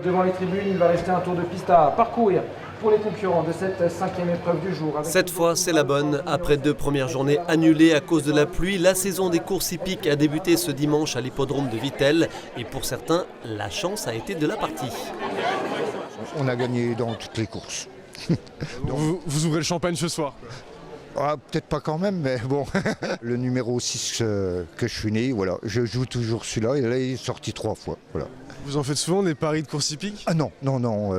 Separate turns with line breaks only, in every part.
Devant les tribunes, il va rester un tour de piste à parcourir pour les concurrents de cette 5e épreuve du jour.
Cette fois, c'est la bonne. Après 2 premières journées annulées à cause de la pluie, la saison des courses hippiques a débuté ce dimanche à l'hippodrome de Vittel. Et pour certains, la chance a été de la partie.
On a gagné dans toutes les courses.
Vous ouvrez le champagne ce soir?
Ah, peut-être pas quand même, mais bon. Le numéro 6 que je suis né, voilà. Je joue toujours celui-là et là il est sorti 3 fois. Voilà.
Vous en faites souvent des paris de course hippique?
Ah non,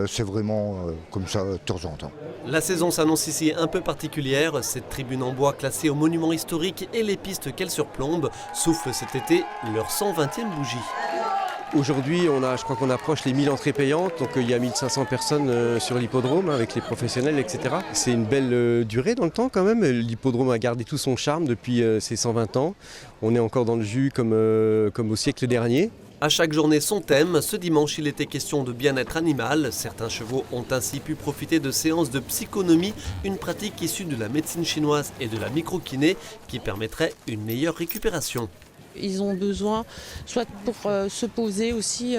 c'est vraiment comme ça de temps en temps.
La saison s'annonce ici un peu particulière. Cette tribune en bois classée au monument historique et les pistes qu'elle surplombe soufflent cet été leur 120e bougie.
Aujourd'hui, je crois qu'on approche les 1000 entrées payantes, donc il y a 1500 personnes sur l'hippodrome avec les professionnels, etc. C'est une belle durée dans le temps quand même. L'hippodrome a gardé tout son charme depuis ses 120 ans. On est encore dans le jus comme au siècle dernier.
À chaque journée son thème, ce dimanche il était question de bien-être animal. Certains chevaux ont ainsi pu profiter de séances de psychonomie, une pratique issue de la médecine chinoise et de la microkiné qui permettrait une meilleure récupération.
Ils ont besoin, soit pour se poser aussi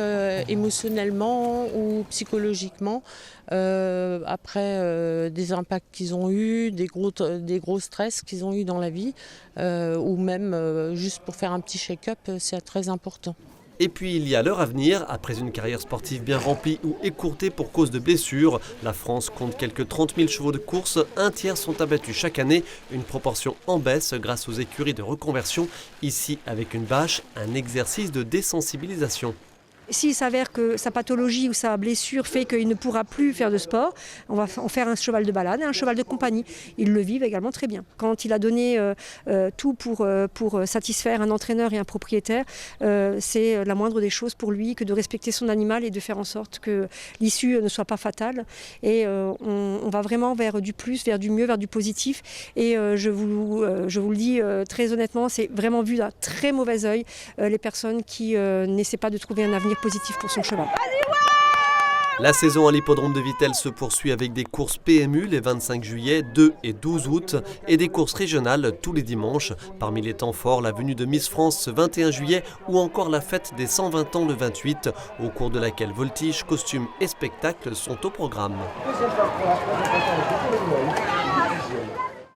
émotionnellement ou psychologiquement, après des impacts qu'ils ont eus, des gros stress qu'ils ont eus dans la vie, ou même juste pour faire un petit check-up, c'est très important.
Et puis il y a l'heure à venir. Après une carrière sportive bien remplie ou écourtée pour cause de blessures, la France compte quelques 30 000 chevaux de course. Un tiers sont abattus chaque année, une proportion en baisse grâce aux écuries de reconversion. Ici, avec une bâche, un exercice de désensibilisation.
S'il s'avère que sa pathologie ou sa blessure fait qu'il ne pourra plus faire de sport, on va en faire un cheval de balade et un cheval de compagnie. Ils le vivent également très bien. Quand il a donné tout pour satisfaire un entraîneur et un propriétaire, c'est la moindre des choses pour lui que de respecter son animal et de faire en sorte que l'issue ne soit pas fatale. Et on va vraiment vers du plus, vers du mieux, vers du positif. Et je vous le dis très honnêtement, c'est vraiment vu d'un très mauvais œil les personnes qui n'essaient pas de trouver un avenir positif pour son cheval.
La saison à l'hippodrome de Vittel se poursuit avec des courses PMU les 25 juillet, 2 et 12 août et des courses régionales tous les dimanches. Parmi les temps forts, la venue de Miss France ce 21 juillet ou encore la fête des 120 ans le 28, au cours de laquelle voltige, costumes et spectacles sont au programme.